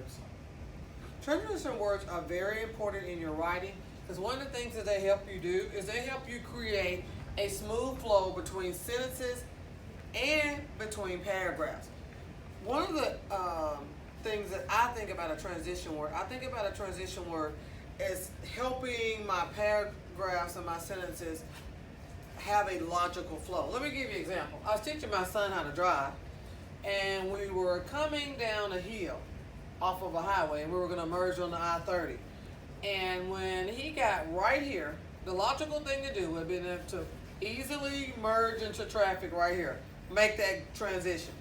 words. Transition words are very important in your writing because one of the things that they help you do is they help you create a smooth flow between sentences and between paragraphs. One of the things that I think about a transition word, I think about a transition word as helping my paragraphs and my sentences have a logical flow. Let me give you an example. I was teaching my son how to drive, and we were coming down a hill off of a highway, and we were going to merge on the I-30. And when he got right here, the logical thing to do would have been to easily merge into traffic right here, make that transition.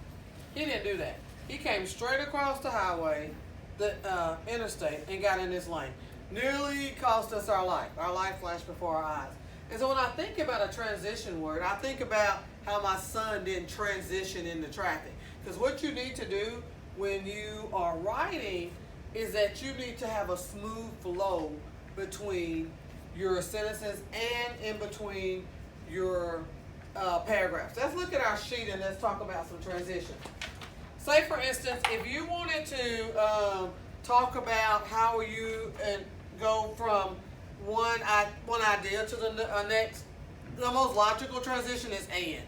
He didn't do that. He came straight across the highway, the interstate, and got in this lane. Nearly cost us our life. Our life flashed before our eyes. And so when I think about a transition word, I think about how my son didn't transition into traffic. Because what you need to do when you are writing is that you need to have a smooth flow between your sentences and in between your paragraphs. Let's look at our sheet and let's talk about some transition. Say, for instance, if you wanted to talk about how you go from one idea to the next, the most logical transition is and.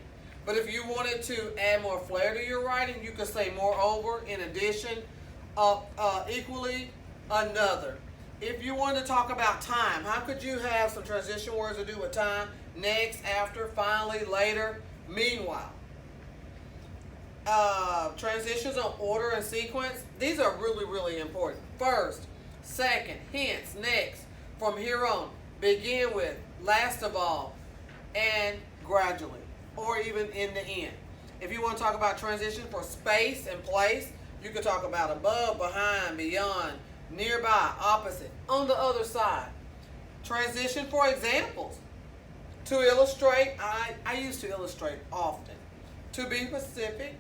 But if you wanted to add more flair to your writing, you could say moreover, in addition, equally, another. If you wanted to talk about time, how could you have some transition words to do with time? Next, after, finally, later, meanwhile. Transitions on order and sequence, these are really, really important. First, second, hence, next, from here on, begin with, last of all, and gradually, or even in the end. If you want to talk about transition for space and place, you could talk about above, behind, beyond, nearby, opposite, on the other side. Transition for examples. To illustrate, I used to illustrate often. To be specific,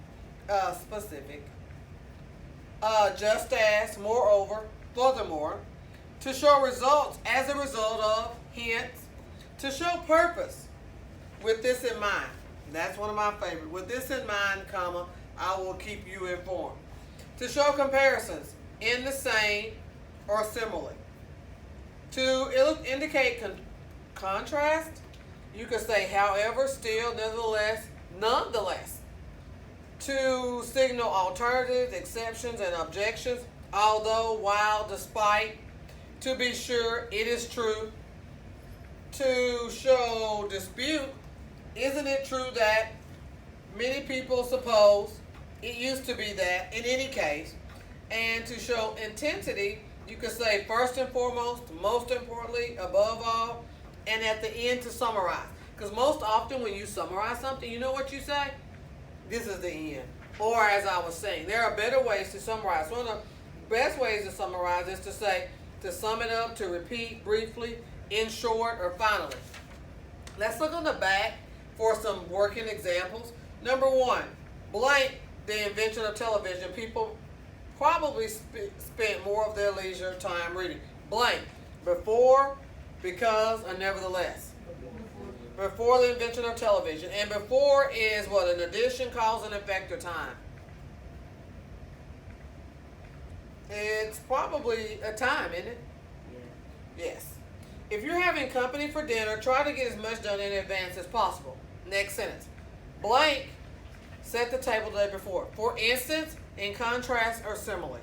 just as, moreover, furthermore. To show results as a result of, hence. To show purpose, with this in mind. That's one of my favorites. With this in mind, comma, I will keep you informed. To show comparisons, in the same or similarly. To indicate contrast, you could say however, still, nevertheless, nonetheless. To signal alternatives, exceptions, and objections, although, while, despite. To be sure, it is true. To show dispute, isn't it true that many people suppose it used to be that in any case. And to show intensity, you could say first and foremost, most importantly, above all, and at the end to summarize. Because most often when you summarize something, you know what you say? This is the end. Or as I was saying, there are better ways to summarize. One of the best ways to summarize is to say, to sum it up, to repeat briefly, in short, or finally. Let's look on the back for some working examples. Number one, blank, the invention of television. People probably spent more of their leisure time reading. Blank, before, because, or nevertheless. Before the invention of television. And before is what? An addition, cause, and effect, or time. It's probably a time, isn't it? Yeah. Yes. If you're having company for dinner, try to get as much done in advance as possible. Next sentence. Blank, set the table the day before. For instance, in contrast or simile.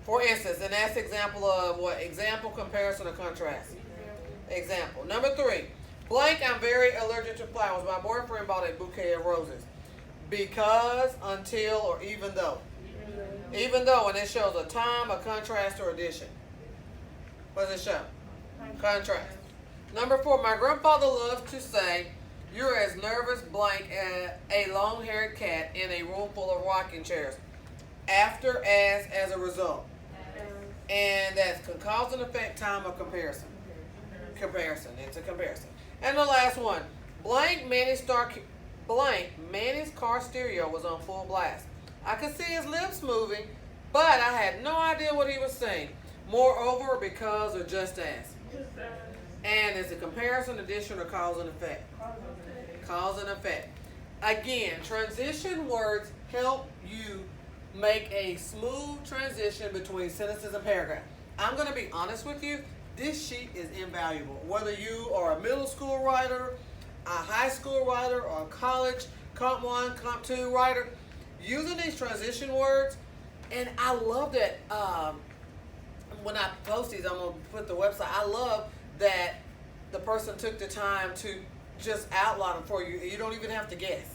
For instance, and that's example of what? Example, comparison, or contrast. Example. Number three. Blank, I'm very allergic to flowers. My boyfriend bought a bouquet of roses. Because, until, or even though. Even though, and it shows a time, a contrast, or addition. What does it show? Contrast. Number four, my grandfather loves to say, you're as nervous blank as a long-haired cat in a room full of rocking chairs. After, as a result. And that's cause and effect, time, or comparison. Comparison. It's a comparison. And the last one, blank, Manny's car stereo was on full blast. I could see his lips moving, but I had no idea what he was saying. Moreover, because, or just as. And it's a comparison, addition, or cause and effect. Cause and effect. Again, transition words help you make a smooth transition between sentences and paragraphs. I'm going to be honest with you, this sheet is invaluable. Whether you are a middle school writer, a high school writer, or a college, Comp 1, Comp 2 writer, using these transition words, and I love that when I post these, I'm going to put the website. I love that the person took the time to just outline them for you. You don't even have to guess.